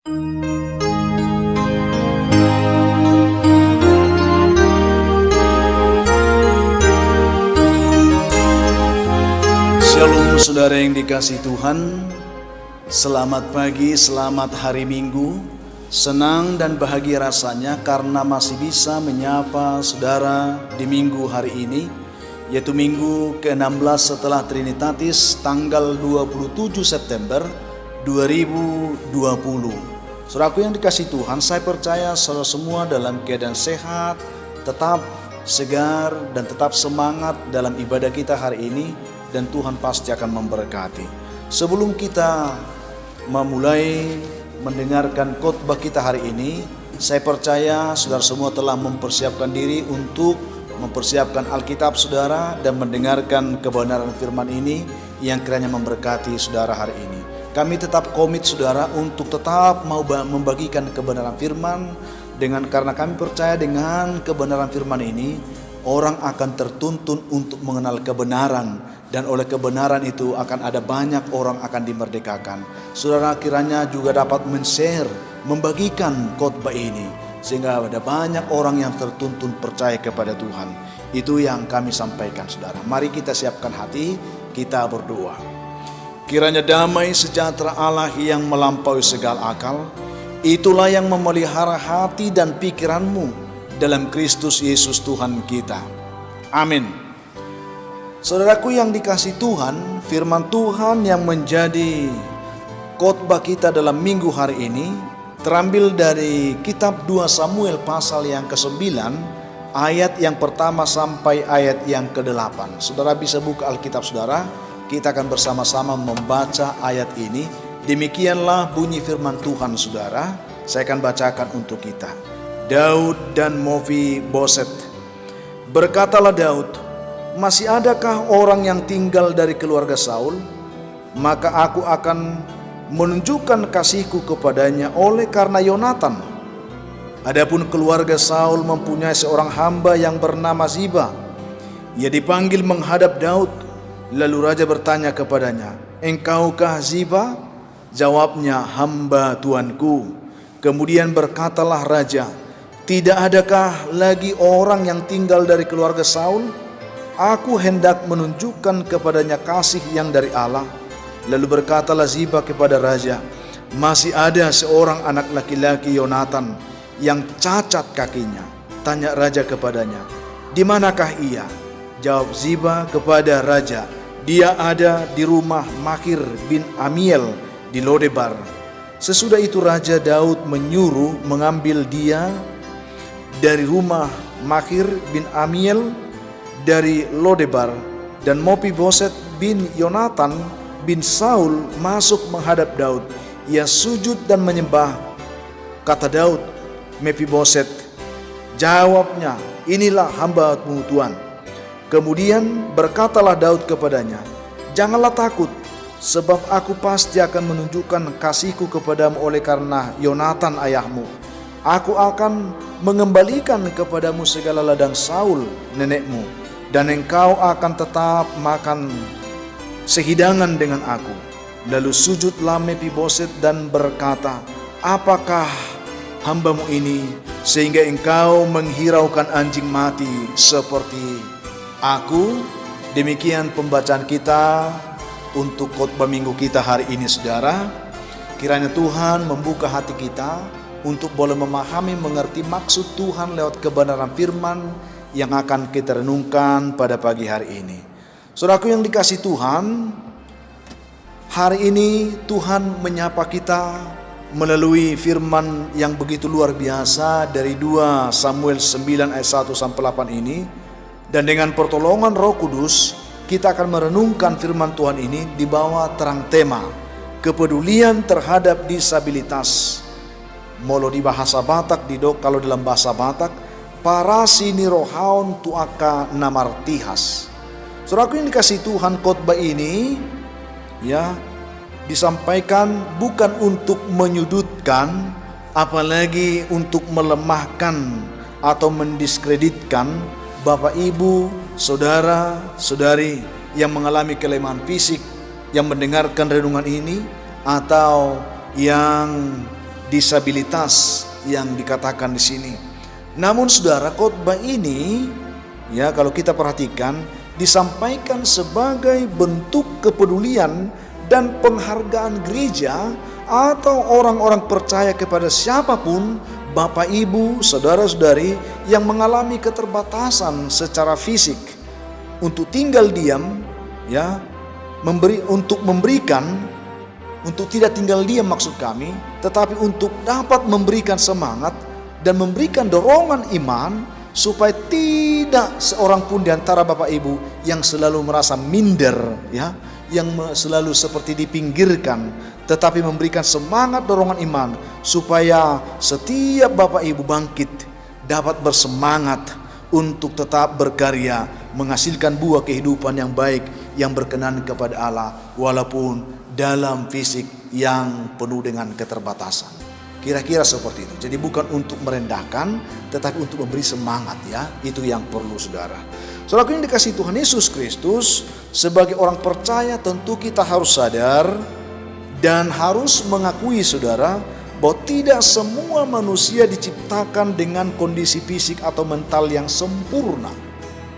Shalom saudara yang dikasihi Tuhan. Selamat pagi, selamat hari Minggu. Senang dan bahagia rasanya karena masih bisa menyapa saudara di minggu hari ini, yaitu minggu ke-16 setelah Trinitatis, tanggal 27 September 2020. Saudaraku yang dikasihi Tuhan, saya percaya saudara semua dalam keadaan sehat, tetap segar dan tetap semangat dalam ibadah kita hari ini, dan Tuhan pasti akan memberkati. Sebelum kita memulai mendengarkan khotbah kita hari ini, saya percaya saudara semua telah mempersiapkan diri untuk mempersiapkan Alkitab saudara dan mendengarkan kebenaran firman ini yang kiranya memberkati saudara hari ini. Kami tetap komit saudara untuk tetap mau membagikan kebenaran firman, karena kami percaya dengan kebenaran firman ini orang akan tertuntun untuk mengenal kebenaran, dan oleh kebenaran itu akan ada banyak orang akan dimerdekakan. Saudara kiranya juga dapat men-share, membagikan khotbah ini, sehingga ada banyak orang yang tertuntun percaya kepada Tuhan. Itu yang kami sampaikan saudara. Mari kita siapkan hati, kita berdoa. Kiranya damai sejahtera Allah yang melampaui segala akal, itulah yang memelihara hati dan pikiranmu dalam Kristus Yesus Tuhan kita. Amin. Saudaraku yang dikasihi Tuhan, firman Tuhan yang menjadi khotbah kita dalam minggu hari ini terambil dari kitab 2 Samuel pasal yang ke-9, ayat yang pertama sampai ayat yang ke-8. Saudara bisa buka Alkitab saudara, kita akan bersama-sama membaca ayat ini. Demikianlah bunyi firman Tuhan saudara, saya akan bacakan untuk kita. Daud dan Mephiboset. Berkatalah Daud, masih adakah orang yang tinggal dari keluarga Saul? Maka aku akan menunjukkan kasihku kepadanya oleh karena Yonatan. Adapun keluarga Saul mempunyai seorang hamba yang bernama Ziba. Ia dipanggil menghadap Daud. Lalu raja bertanya kepadanya, engkaukah Ziba? Jawabnya, hamba tuanku. Kemudian berkatalah raja, tidak adakah lagi orang yang tinggal dari keluarga Saul? Aku hendak menunjukkan kepadanya kasih yang dari Allah. Lalu berkatalah Ziba kepada raja, masih ada seorang anak laki-laki Yonatan yang cacat kakinya. Tanya raja kepadanya, di manakah ia? Jawab Ziba kepada raja, dia ada di rumah Makir bin Amiel di Lodebar. Sesudah itu Raja Daud menyuruh mengambil dia dari rumah Makir bin Amiel dari Lodebar, dan Mephiboset bin Yonatan bin Saul masuk menghadap Daud. Ia sujud dan menyembah. Kata Daud, Mephiboset. Jawabnya, inilah hamba-Mu Tuan. Kemudian berkatalah Daud kepadanya, janganlah takut, sebab aku pasti akan menunjukkan kasihku kepadamu oleh karena Yonatan ayahmu. Aku akan mengembalikan kepadamu segala ladang Saul nenekmu, dan engkau akan tetap makan sehidangan dengan aku. Lalu sujudlah Mephiboset dan berkata, apakah hambamu ini sehingga engkau menghiraukan anjing mati seperti aku? Demikian pembacaan kita untuk khotbah minggu kita hari ini saudara. Kiranya Tuhan membuka hati kita untuk boleh memahami, mengerti maksud Tuhan lewat kebenaran firman yang akan kita renungkan pada pagi hari ini. Saudaraku yang dikasihi Tuhan, hari ini Tuhan menyapa kita melalui firman yang begitu luar biasa dari 2 Samuel 9 ayat 1 sampai 8 ini. Dan dengan pertolongan Roh Kudus, kita akan merenungkan firman Tuhan ini di bawah terang tema kepedulian terhadap disabilitas. Molo di bahasa Batak, kalau dalam bahasa Batak, parasi ni rohaun tuaka namartihas. Saudaraku yang dikasihi Tuhan, khotbah ini disampaikan bukan untuk menyudutkan, apalagi untuk melemahkan atau mendiskreditkan Bapak Ibu, saudara, saudari yang mengalami kelemahan fisik yang mendengarkan renungan ini, atau yang disabilitas yang dikatakan di sini. Namun saudara, khotbah ini ya kalau kita perhatikan disampaikan sebagai bentuk kepedulian dan penghargaan gereja atau orang-orang percaya kepada siapapun, Bapak Ibu, saudara-saudari yang mengalami keterbatasan secara fisik untuk tinggal diam ya, untuk tidak tinggal diam maksud kami, tetapi untuk dapat memberikan semangat dan memberikan dorongan iman supaya tidak seorang pun di antara Bapak Ibu yang selalu merasa minder ya, yang selalu seperti dipinggirkan, tetapi memberikan semangat dorongan iman supaya setiap Bapak Ibu bangkit, dapat bersemangat untuk tetap berkarya, menghasilkan buah kehidupan yang baik yang berkenan kepada Allah walaupun dalam fisik yang penuh dengan keterbatasan. Kira-kira seperti itu. Jadi bukan untuk merendahkan, tetapi untuk memberi semangat ya. Itu yang perlu saudara. Saudara yang dikasihi Tuhan Yesus Kristus, sebagai orang percaya tentu kita harus sadar dan harus mengakui saudara bahwa tidak semua manusia diciptakan dengan kondisi fisik atau mental yang sempurna.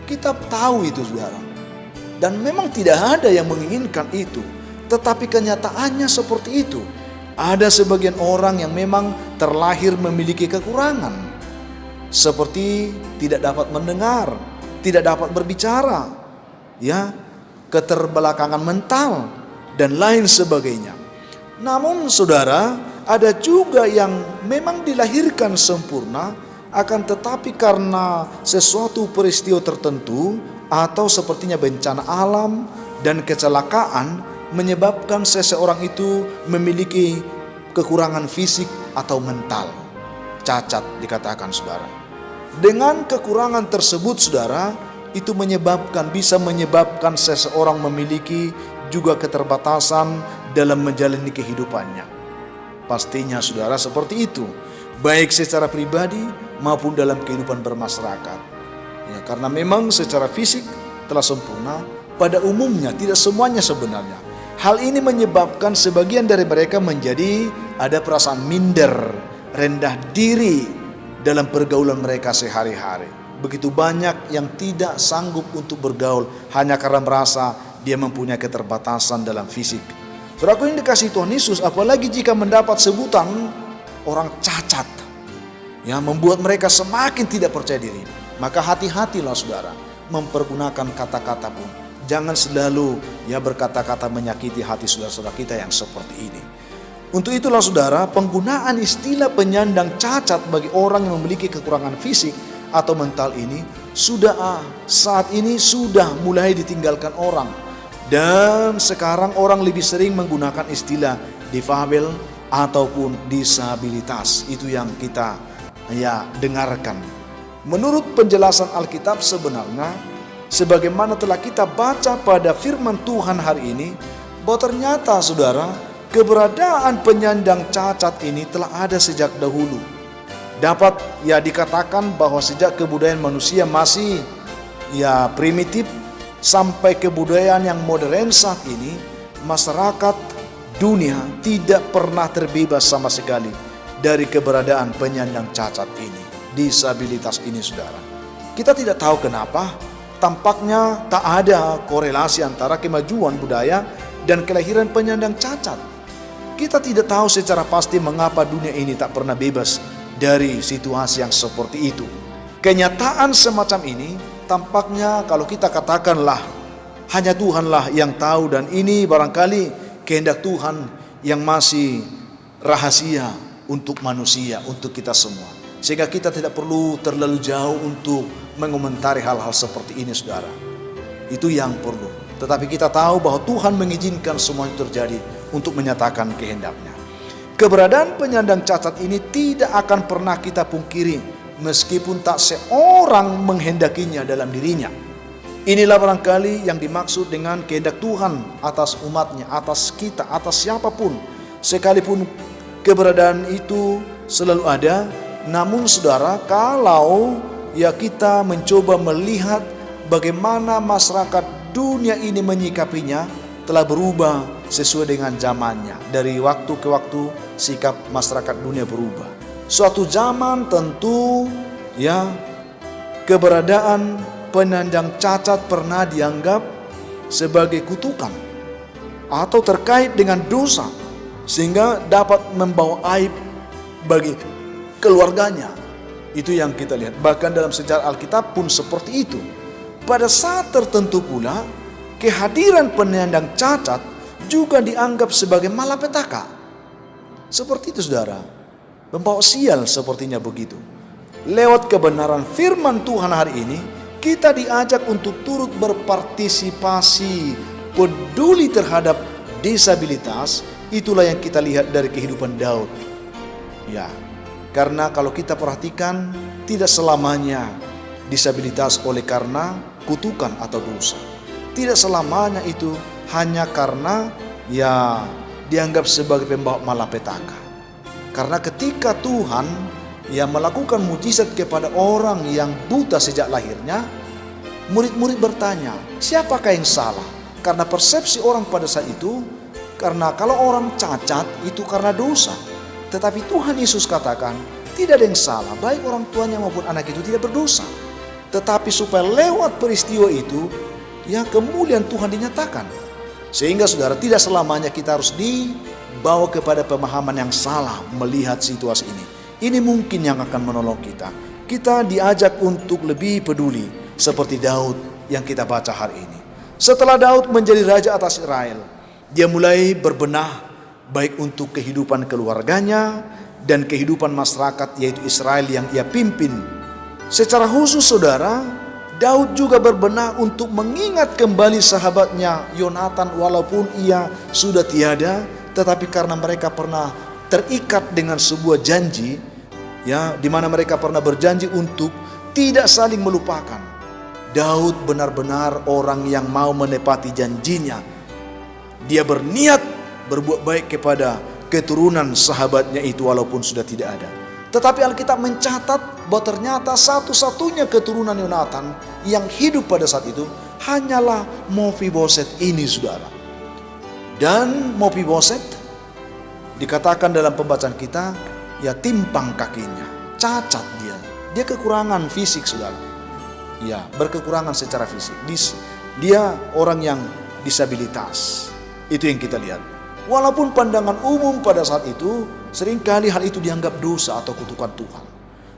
Kita tahu itu saudara. Dan memang tidak ada yang menginginkan itu. Tetapi kenyataannya seperti itu. Ada sebagian orang yang memang terlahir memiliki kekurangan. Seperti tidak dapat mendengar, tidak dapat berbicara, ya, keterbelakangan mental dan lain sebagainya. Namun saudara, ada juga yang memang dilahirkan sempurna, akan tetapi karena sesuatu peristiwa tertentu atau sepertinya bencana alam dan kecelakaan menyebabkan seseorang itu memiliki kekurangan fisik atau mental, cacat dikatakan saudara. Dengan kekurangan tersebut saudara, itu bisa menyebabkan seseorang memiliki juga keterbatasan dalam menjalani kehidupannya. Pastinya saudara seperti itu, baik secara pribadi maupun dalam kehidupan bermasyarakat. Ya, karena memang secara fisik telah sempurna, pada umumnya tidak semuanya sebenarnya. Hal ini menyebabkan sebagian dari mereka menjadi ada perasaan minder, rendah diri dalam pergaulan mereka sehari-hari. Begitu banyak yang tidak sanggup untuk bergaul hanya karena merasa dia mempunyai keterbatasan dalam fisik. Saudaraku yang dikasihi Tuhan Yesus, apalagi jika mendapat sebutan orang cacat, ya, membuat mereka semakin tidak percaya diri. Maka hati-hatilah saudara mempergunakan kata-kata pun. Jangan selalu ya berkata-kata menyakiti hati saudara-saudara kita yang seperti ini. Untuk itulah saudara, penggunaan istilah penyandang cacat bagi orang yang memiliki kekurangan fisik atau mental ini saat ini sudah mulai ditinggalkan orang. Dan sekarang orang lebih sering menggunakan istilah difabel ataupun disabilitas. Itu yang kita ya dengarkan. Menurut penjelasan Alkitab sebenarnya, sebagaimana telah kita baca pada firman Tuhan hari ini, bahwa ternyata saudara, keberadaan penyandang cacat ini telah ada sejak dahulu. Dapat ya dikatakan bahwa sejak kebudayaan manusia masih ya primitif sampai kebudayaan yang modern saat ini, masyarakat dunia tidak pernah terbebas sama sekali dari keberadaan penyandang cacat ini, disabilitas ini saudara. Kita tidak tahu kenapa. Tampaknya tak ada korelasi antara kemajuan budaya dan kelahiran penyandang cacat. Kita tidak tahu secara pasti mengapa dunia ini tak pernah bebas dari situasi yang seperti itu. Kenyataan semacam ini tampaknya kalau kita katakanlah hanya Tuhanlah yang tahu, dan ini barangkali kehendak Tuhan yang masih rahasia untuk manusia, untuk kita semua. Sehingga kita tidak perlu terlalu jauh untuk mengomentari hal-hal seperti ini saudara. Itu yang perlu. Tetapi kita tahu bahwa Tuhan mengizinkan semua itu terjadi untuk menyatakan kehendaknya. Keberadaan penyandang cacat ini tidak akan pernah kita pungkiri, meskipun tak seorang menghendakinya dalam dirinya. Inilah barangkali yang dimaksud dengan kehendak Tuhan atas umatnya, atas kita, atas siapapun. Sekalipun keberadaan itu selalu ada, namun saudara, kalau ya kita mencoba melihat bagaimana masyarakat dunia ini menyikapinya, telah berubah sesuai dengan zamannya. Dari waktu ke waktu sikap masyarakat dunia berubah. Suatu zaman tentu ya keberadaan penyandang cacat pernah dianggap sebagai kutukan atau terkait dengan dosa sehingga dapat membawa aib bagi keluarganya. Itu yang kita lihat. Bahkan dalam sejarah Alkitab pun seperti itu. Pada saat tertentu pula kehadiran penyandang cacat juga dianggap sebagai malapetaka. Seperti itu saudara. Membawa sial sepertinya begitu. Lewat kebenaran firman Tuhan hari ini, kita diajak untuk turut berpartisipasi, peduli terhadap disabilitas. Itulah yang kita lihat dari kehidupan Daud. Ya, karena kalau kita perhatikan, tidak selamanya disabilitas oleh karena kutukan atau dosa. Tidak selamanya itu hanya karena ya dianggap sebagai pembawa malapetaka. Karena ketika Tuhan yang melakukan mujizat kepada orang yang buta sejak lahirnya, murid-murid bertanya, siapakah yang salah? Karena persepsi orang pada saat itu, karena kalau orang cacat itu karena dosa. Tetapi Tuhan Yesus katakan, tidak ada yang salah, baik orang tuanya maupun anak itu tidak berdosa. Tetapi supaya lewat peristiwa itu, ya kemuliaan Tuhan dinyatakan. Sehingga saudara, tidak selamanya kita harus dibawa kepada pemahaman yang salah melihat situasi ini. Ini mungkin yang akan menolong kita. Kita diajak untuk lebih peduli seperti Daud yang kita baca hari ini. Setelah Daud menjadi raja atas Israel, dia mulai berbenah baik untuk kehidupan keluarganya dan kehidupan masyarakat yaitu Israel yang ia pimpin. Secara khusus saudara, Daud juga berbenah untuk mengingat kembali sahabatnya Yonatan walaupun ia sudah tiada, tetapi karena mereka pernah terikat dengan sebuah janji, ya, di mana mereka pernah berjanji untuk tidak saling melupakan. Daud benar-benar orang yang mau menepati janjinya. Dia berniat berbuat baik kepada keturunan sahabatnya itu walaupun sudah tidak ada. Tetapi Alkitab mencatat bahwa ternyata satu-satunya keturunan Yonatan yang hidup pada saat itu hanyalah Mephiboset ini saudara. Dan Mephiboset dikatakan dalam pembacaan kita, ya timpang kakinya, cacat dia. Dia kekurangan fisik saudara. Ya, berkekurangan secara fisik. Dia orang yang disabilitas. Itu yang kita lihat. Walaupun pandangan umum pada saat itu seringkali hal itu dianggap dosa atau kutukan Tuhan.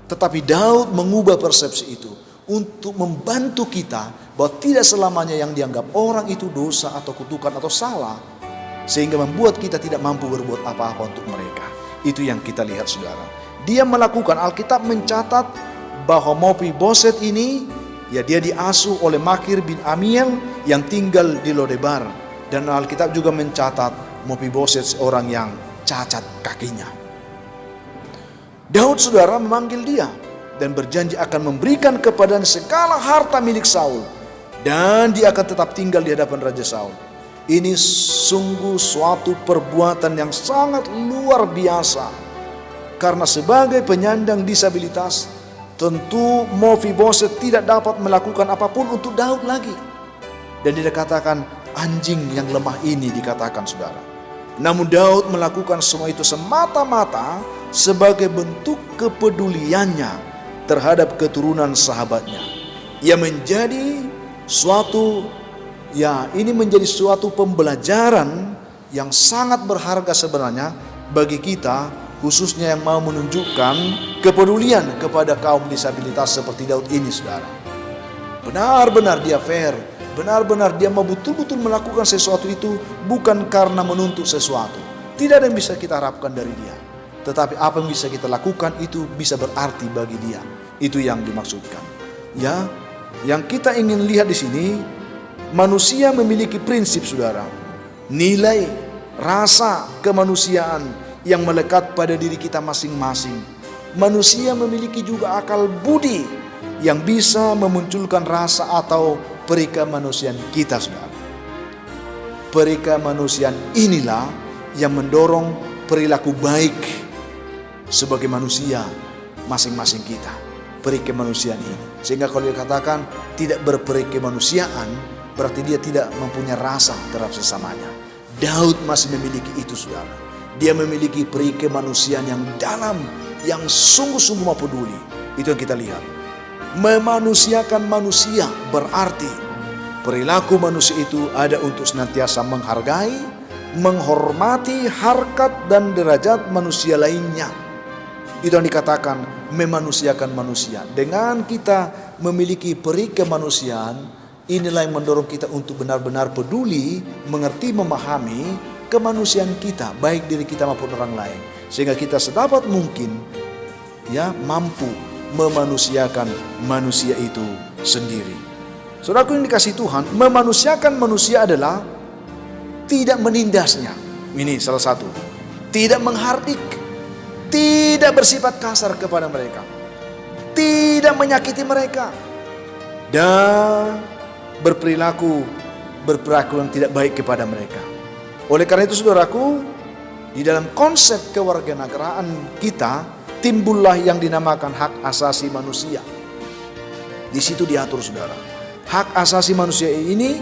Tetapi Daud mengubah persepsi itu untuk membantu kita bahwa tidak selamanya yang dianggap orang itu dosa atau kutukan atau salah, sehingga membuat kita tidak mampu berbuat apa-apa untuk mereka. Itu yang kita lihat saudara. Dia melakukan, Alkitab mencatat bahwa Mephiboset ini, ya dia diasuh oleh Makir bin Amiel yang tinggal di Lodebar. Dan Alkitab juga mencatat Mephiboset seorang yang cacat kakinya. Daud saudara memanggil dia dan berjanji akan memberikan kepadanya segala harta milik Saul. Dan dia akan tetap tinggal di hadapan Raja Saul. Ini sungguh suatu perbuatan yang sangat luar biasa. Karena sebagai penyandang disabilitas, tentu Mephiboset tidak dapat melakukan apapun untuk Daud lagi. Dan dia katakan, anjing yang lemah ini dikatakan saudara. Namun Daud melakukan semua itu semata-mata sebagai bentuk kepeduliannya terhadap keturunan sahabatnya. Ia menjadi suatu, ya ini menjadi suatu pembelajaran yang sangat berharga sebenarnya bagi kita, khususnya yang mau menunjukkan kepedulian kepada kaum disabilitas seperti Daud ini saudara. Benar-benar dia fair. Benar-benar dia mau betul-betul melakukan sesuatu itu bukan karena menuntut sesuatu. Tidak ada yang bisa kita harapkan dari dia. Tetapi apa yang bisa kita lakukan itu bisa berarti bagi dia. Itu yang dimaksudkan. Ya, yang kita ingin lihat di sini, manusia memiliki prinsip saudara. Nilai, rasa kemanusiaan yang melekat pada diri kita masing-masing. Manusia memiliki juga akal budi yang bisa memunculkan rasa atau perikemanusiaan kita saudara. Perikemanusiaan inilah yang mendorong perilaku baik sebagai manusia masing-masing kita. Perikemanusiaan ini. Sehingga kalau dikatakan tidak berperikemanusiaan, berarti dia tidak mempunyai rasa terhadap sesamanya. Daud masih memiliki itu, saudara. Dia memiliki peri kemanusiaan yang dalam, yang sungguh-sungguh mau peduli. Itu yang kita lihat. Memanusiakan manusia berarti perilaku manusia itu ada untuk senantiasa menghargai, menghormati harkat dan derajat manusia lainnya. Itu yang dikatakan memanusiakan manusia. Dengan kita memiliki peri kemanusiaan, inilah yang mendorong kita untuk benar-benar peduli, mengerti, memahami kemanusiaan kita, baik diri kita maupun orang lain, sehingga kita sedapat mungkin mampu memanusiakan manusia itu sendiri. Saudaraku yang dikasihi Tuhan, memanusiakan manusia adalah tidak menindasnya. Ini salah satu. Tidak menghardik, tidak bersifat kasar kepada mereka, tidak menyakiti mereka, dan berperilaku yang tidak baik kepada mereka. Oleh karena itu, saudaraku, di dalam konsep kewarganegaraan kita timbullah yang dinamakan hak asasi manusia. Di situ diatur, saudara. Hak asasi manusia ini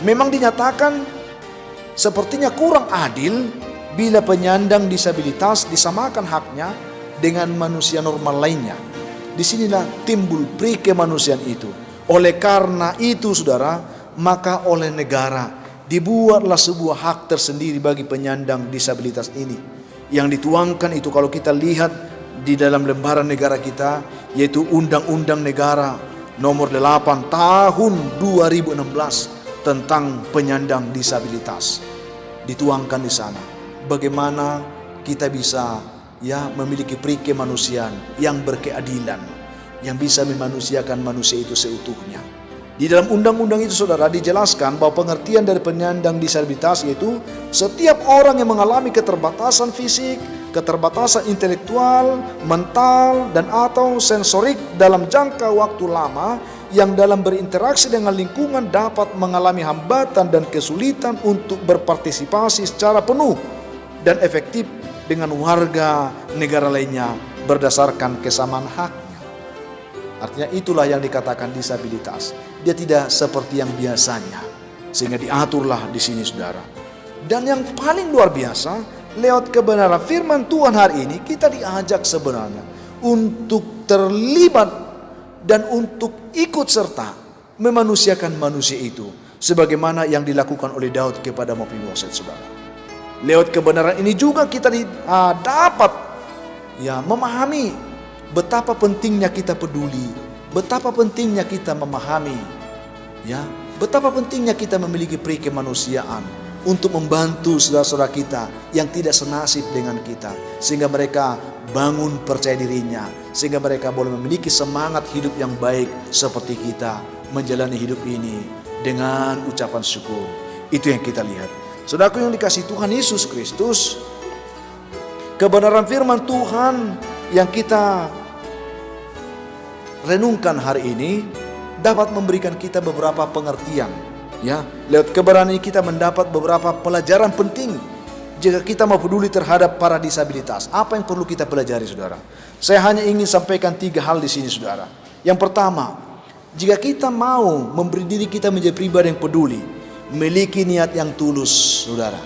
memang dinyatakan sepertinya kurang adil bila penyandang disabilitas disamakan haknya dengan manusia normal lainnya. Disinilah timbul peri kemanusiaan itu. Oleh karena itu, saudara, maka oleh negara dibuatlah sebuah hak tersendiri bagi penyandang disabilitas ini. Yang dituangkan itu kalau kita lihat di dalam lembaran negara kita, yaitu Undang-Undang Negara Nomor 8 Tahun 2016 tentang penyandang disabilitas. Dituangkan di sana bagaimana kita bisa memiliki peri kemanusiaan yang berkeadilan, yang bisa memanusiakan manusia itu seutuhnya. Di dalam undang-undang itu, saudara, dijelaskan bahwa pengertian dari penyandang disabilitas yaitu setiap orang yang mengalami keterbatasan fisik, keterbatasan intelektual, mental, dan atau sensorik dalam jangka waktu lama yang dalam berinteraksi dengan lingkungan dapat mengalami hambatan dan kesulitan untuk berpartisipasi secara penuh dan efektif dengan warga negara lainnya berdasarkan kesamaan haknya. Artinya itulah yang dikatakan disabilitas. Dia tidak seperti yang biasanya, sehingga diaturlah di sini, saudara. Dan yang paling luar biasa, lewat kebenaran firman Tuhan hari ini, kita diajak sebenarnya untuk terlibat dan untuk ikut serta memanusiakan manusia itu, sebagaimana yang dilakukan oleh Daud kepada Mephiboset, saudara. Lewat kebenaran ini juga kita dapat memahami betapa pentingnya kita peduli, betapa pentingnya kita memahami, betapa pentingnya kita memiliki peri kemanusiaan untuk membantu saudara-saudara kita yang tidak senasib dengan kita, sehingga mereka bangun percaya dirinya, sehingga mereka boleh memiliki semangat hidup yang baik seperti kita menjalani hidup ini dengan ucapan syukur. Itu yang kita lihat. Saudaraku yang dikasihi Tuhan Yesus Kristus, kebenaran firman Tuhan yang kita renungkan hari ini dapat memberikan kita beberapa pengertian. Lewat kebenaran ini kita mendapat beberapa pelajaran penting jika kita mau peduli terhadap para disabilitas. Apa yang perlu kita pelajari, saudara? Saya hanya ingin sampaikan 3 hal di sini, saudara. Yang pertama, jika kita mau memberi diri kita menjadi pribadi yang peduli, memiliki niat yang tulus, saudara.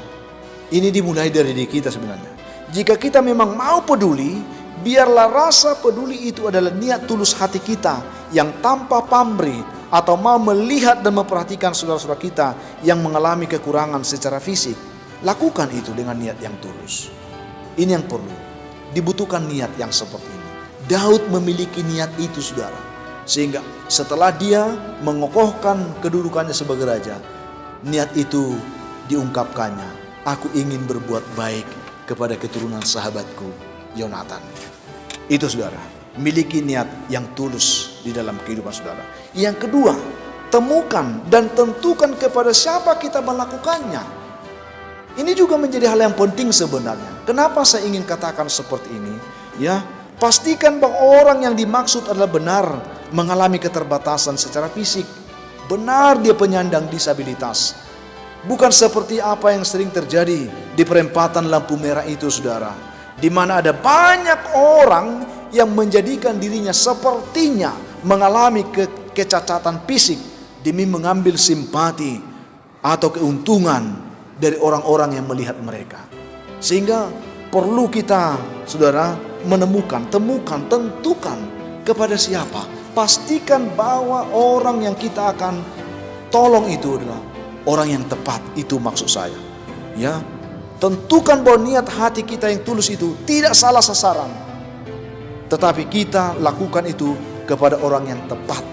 Ini dimulai dari diri kita sebenarnya. Jika kita memang mau peduli, biarlah rasa peduli itu adalah niat tulus hati kita yang tanpa pamrih atau mau melihat dan memperhatikan saudara-saudara kita yang mengalami kekurangan secara fisik. Lakukan itu dengan niat yang tulus. Ini yang perlu. Dibutuhkan niat yang seperti ini. Daud memiliki niat itu, saudara. Sehingga setelah dia mengokohkan kedudukannya sebagai raja, niat itu diungkapkannya. Aku ingin berbuat baik kepada keturunan sahabatku Yonatan. Itu, saudara, miliki niat yang tulus di dalam kehidupan saudara. Yang kedua, temukan dan tentukan kepada siapa kita melakukannya. Ini juga menjadi hal yang penting sebenarnya. Kenapa saya ingin katakan seperti ini? Pastikan bahwa orang yang dimaksud adalah benar mengalami keterbatasan secara fisik. Benar dia penyandang disabilitas. Bukan seperti apa yang sering terjadi di perempatan lampu merah itu, saudara, di mana ada banyak orang yang menjadikan dirinya sepertinya mengalami kecacatan fisik demi mengambil simpati atau keuntungan dari orang-orang yang melihat mereka. Sehingga perlu kita, saudara, temukan, tentukan kepada siapa. Pastikan bahwa orang yang kita akan tolong itu adalah orang yang tepat, itu maksud saya. Ya, tentukan bahwa niat hati kita yang tulus itu tidak salah sasaran, tetapi kita lakukan itu kepada orang yang tepat.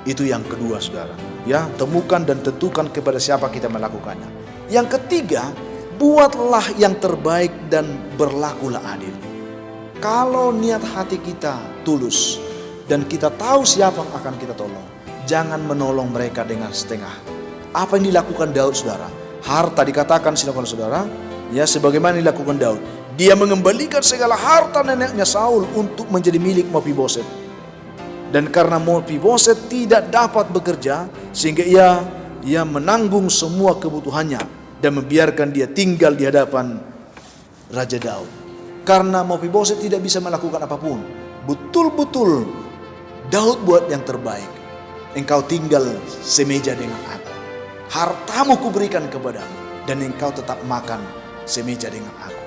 Itu yang kedua, saudara. Ya, temukan dan tentukan kepada siapa kita melakukannya. Yang ketiga, buatlah yang terbaik dan berlakulah adil. Kalau niat hati kita tulus dan kita tahu siapa yang akan kita tolong, jangan menolong mereka dengan setengah. Apa yang dilakukan Daud, saudara? Harta dikatakan, silakan saudara, ya, sebagaimana dilakukan Daud. Dia mengembalikan segala harta neneknya Saul untuk menjadi milik Mephiboset. Dan karena Mephiboset tidak dapat bekerja, sehingga ia menanggung semua kebutuhannya dan membiarkan dia tinggal di hadapan Raja Daud. Karena Mephiboset tidak bisa melakukan apapun, betul-betul Daud buat yang terbaik. Engkau tinggal semeja dengan aku, hartamu kuberikan kepadamu, dan engkau tetap makan semeja dengan aku.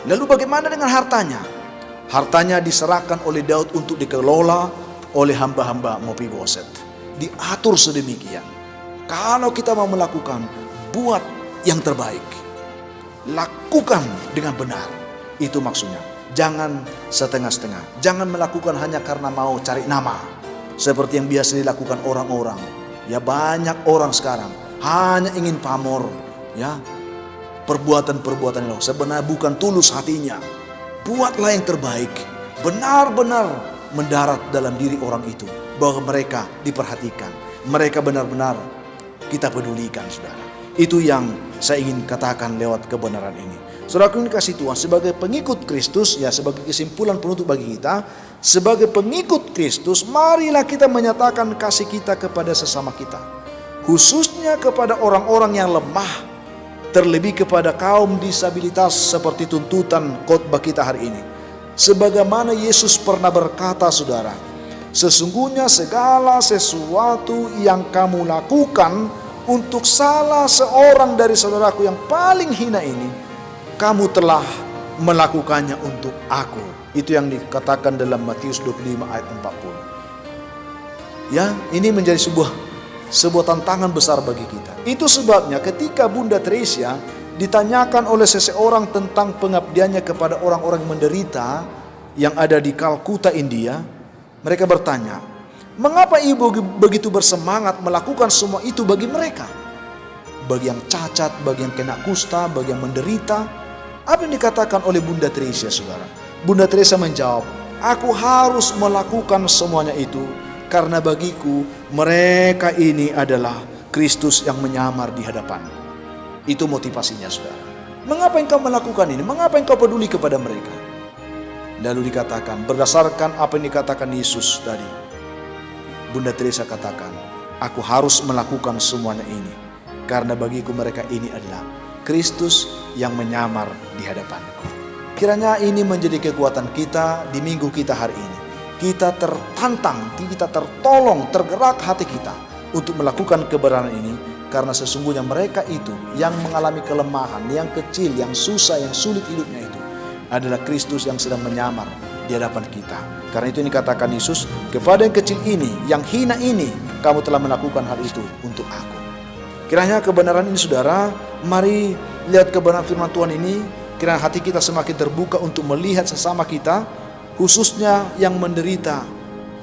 Lalu bagaimana dengan hartanya? Hartanya diserahkan oleh Daud untuk dikelola oleh hamba-hamba Mephiboset. Diatur sedemikian. Kalau kita mau melakukan, buat yang terbaik. Lakukan dengan benar. Itu maksudnya. Jangan setengah-setengah. Jangan melakukan hanya karena mau cari nama. Seperti yang biasa dilakukan orang-orang. Ya, banyak orang sekarang hanya ingin pamor. Ya, perbuatan-perbuatan itu sebenarnya bukan tulus hatinya. Buatlah yang terbaik. Benar-benar mendarat dalam diri orang itu, bahwa mereka diperhatikan, mereka benar-benar kita pedulikan, saudara. Itu yang saya ingin katakan lewat kebenaran ini. Saudara yang kasih Tuhan, sebagai pengikut Kristus, ya, sebagai kesimpulan penutup bagi kita, sebagai pengikut Kristus, marilah kita menyatakan kasih kita kepada sesama kita, khususnya kepada orang-orang yang lemah, terlebih kepada kaum disabilitas seperti tuntutan khotbah kita hari ini. Sebagaimana Yesus pernah berkata, saudara, sesungguhnya segala sesuatu yang kamu lakukan untuk salah seorang dari saudaraku yang paling hina ini, kamu telah melakukannya untuk aku. Itu yang dikatakan dalam Matius 25 ayat 40. Ya, ini menjadi sebuah tantangan besar bagi kita. Itu sebabnya ketika Bunda Teresia ditanyakan oleh seseorang tentang pengabdiannya kepada orang-orang menderita yang ada di Kalkuta, India, mereka bertanya, mengapa ibu begitu bersemangat melakukan semua itu bagi mereka? Bagi yang cacat, bagi yang kena kusta, bagi yang menderita. Apa yang dikatakan oleh Bunda Teresia, saudara? Bunda Teresia menjawab, aku harus melakukan semuanya itu karena bagiku mereka ini adalah Kristus yang menyamar di hadapanku. Itu motivasinya, saudara. Mengapa engkau melakukan ini? Mengapa engkau peduli kepada mereka? Lalu dikatakan, berdasarkan apa yang dikatakan Yesus tadi, Bunda Teresa katakan, aku harus melakukan semuanya ini karena bagiku mereka ini adalah Kristus yang menyamar di hadapanku. Kiranya ini menjadi kekuatan kita di minggu kita hari ini. Kita tertantang, kita tertolong, tergerak hati kita untuk melakukan kebenaran ini. Karena sesungguhnya mereka itu yang mengalami kelemahan, yang kecil, yang susah, yang sulit hidupnya itu adalah Kristus yang sedang menyamar di hadapan kita. Karena itu dikatakan Yesus, kepada yang kecil ini, yang hina ini, kamu telah melakukan hal itu untuk aku. Kiranya kebenaran ini, saudara, mari lihat kebenaran firman Tuhan ini. Kiranya hati kita semakin terbuka untuk melihat sesama kita, khususnya yang menderita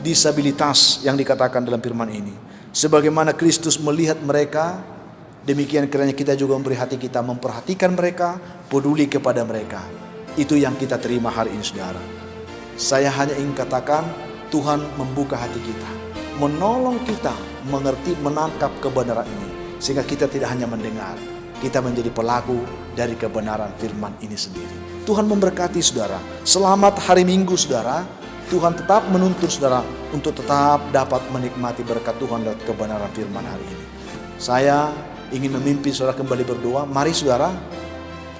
disabilitas yang dikatakan dalam firman ini. Sebagaimana Kristus melihat mereka, demikian kiranya kita juga memberi hati kita memperhatikan mereka, peduli kepada mereka. Itu yang kita terima hari ini, saudara. Saya hanya ingin katakan, Tuhan membuka hati kita, menolong kita mengerti, menangkap kebenaran ini, sehingga kita tidak hanya mendengar, kita menjadi pelaku dari kebenaran firman ini sendiri. Tuhan memberkati, saudara. Selamat hari Minggu, saudara. Tuhan tetap menuntun saudara untuk tetap dapat menikmati berkat Tuhan dan kebenaran firman hari ini. Saya ingin memimpin saudara kembali berdoa. Mari saudara,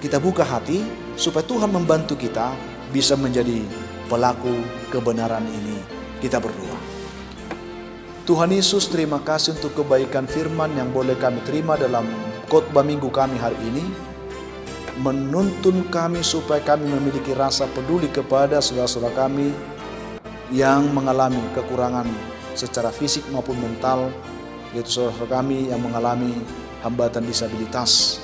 kita buka hati supaya Tuhan membantu kita bisa menjadi pelaku kebenaran ini. Kita berdoa. Tuhan Yesus, terima kasih untuk kebaikan firman yang boleh kami terima dalam khotbah minggu kami hari ini. Menuntun kami supaya kami memiliki rasa peduli kepada saudara-saudara kami yang mengalami kekurangan secara fisik maupun mental, yaitu saudara kami yang mengalami hambatan disabilitas.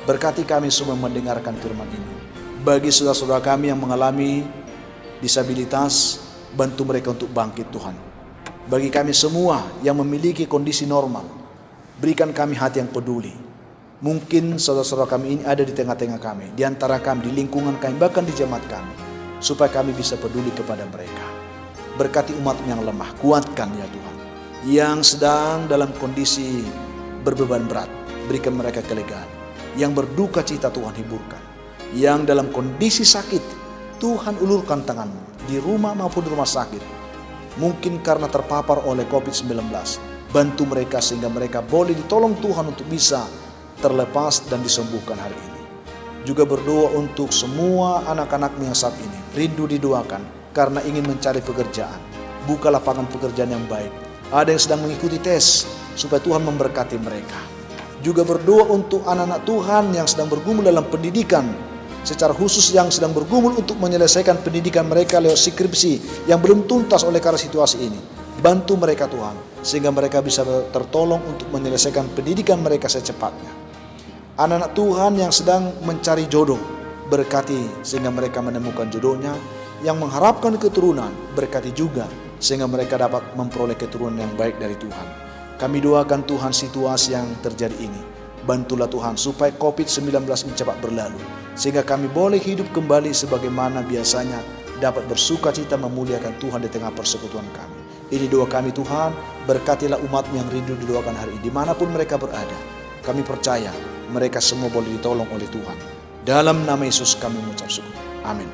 Berkati kami semua mendengarkan firman ini. Bagi saudara-saudara kami yang mengalami disabilitas, bantu mereka untuk bangkit Tuhan. Bagi kami semua yang memiliki kondisi normal, berikan kami hati yang peduli. Mungkin saudara-saudara kami ini ada di tengah-tengah kami, di antara kami, di lingkungan kami, bahkan di jemaat kami, supaya kami bisa peduli kepada mereka. Berkati umat yang lemah, kuatkan ya Tuhan. Yang sedang dalam kondisi berbeban berat, berikan mereka kelegaan. Yang berduka cita Tuhan hiburkan. Yang dalam kondisi sakit, Tuhan ulurkan tangan-Mu di rumah maupun di rumah sakit. Mungkin karena terpapar oleh COVID-19, bantu mereka sehingga mereka boleh ditolong Tuhan untuk bisa terlepas dan disembuhkan hari ini. Juga berdoa untuk semua anak-anak yang saat ini rindu didoakan karena ingin mencari pekerjaan. Buka lapangan pekerjaan yang baik. Ada yang sedang mengikuti tes supaya Tuhan memberkati mereka. Juga berdoa untuk anak-anak Tuhan yang sedang bergumul dalam pendidikan, secara khusus yang sedang bergumul untuk menyelesaikan pendidikan mereka lewat skripsi yang belum tuntas oleh karena situasi ini. Bantu mereka Tuhan, sehingga mereka bisa tertolong untuk menyelesaikan pendidikan mereka secepatnya. Anak-anak Tuhan yang sedang mencari jodoh, berkati sehingga mereka menemukan jodohnya. Yang mengharapkan keturunan, berkati juga sehingga mereka dapat memperoleh keturunan yang baik dari Tuhan. Kami doakan Tuhan situasi yang terjadi ini. Bantulah Tuhan supaya COVID-19 ini cepat berlalu, sehingga kami boleh hidup kembali sebagaimana biasanya, dapat bersuka cita memuliakan Tuhan di tengah persekutuan kami. Ini doa kami Tuhan, berkatilah umat yang rindu didoakan hari ini, dimanapun mereka berada. Kami percaya mereka semua boleh ditolong oleh Tuhan. Dalam nama Yesus kami mengucap syukur. Amin.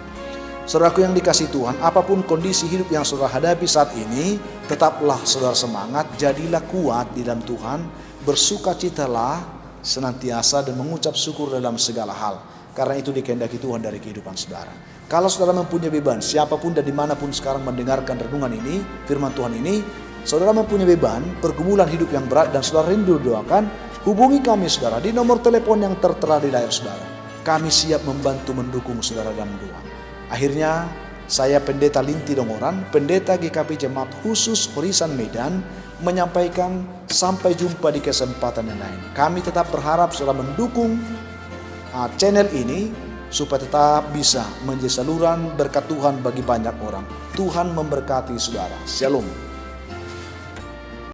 Saudaraku yang dikasihi Tuhan, apapun kondisi hidup yang saudara hadapi saat ini, tetaplah saudara semangat, jadilah kuat di dalam Tuhan, bersukacitalah senantiasa dan mengucap syukur dalam segala hal. Karena itu dikehendaki Tuhan dari kehidupan saudara. Kalau saudara mempunyai beban, siapapun dan dimanapun sekarang mendengarkan renungan ini, firman Tuhan ini, saudara mempunyai beban, pergumulan hidup yang berat dan saudara rindu doakan, hubungi kami saudara di nomor telepon yang tertera di layar saudara. Kami siap membantu mendukung saudara dalam doa. Akhirnya, saya Pendeta Linti Dongoran, Pendeta GKP Jemaat Khusus Horisan Medan, menyampaikan sampai jumpa di kesempatan yang lain. Kami tetap berharap saudara mendukung channel ini supaya tetap bisa menjadi saluran berkat Tuhan bagi banyak orang. Tuhan memberkati saudara. Shalom.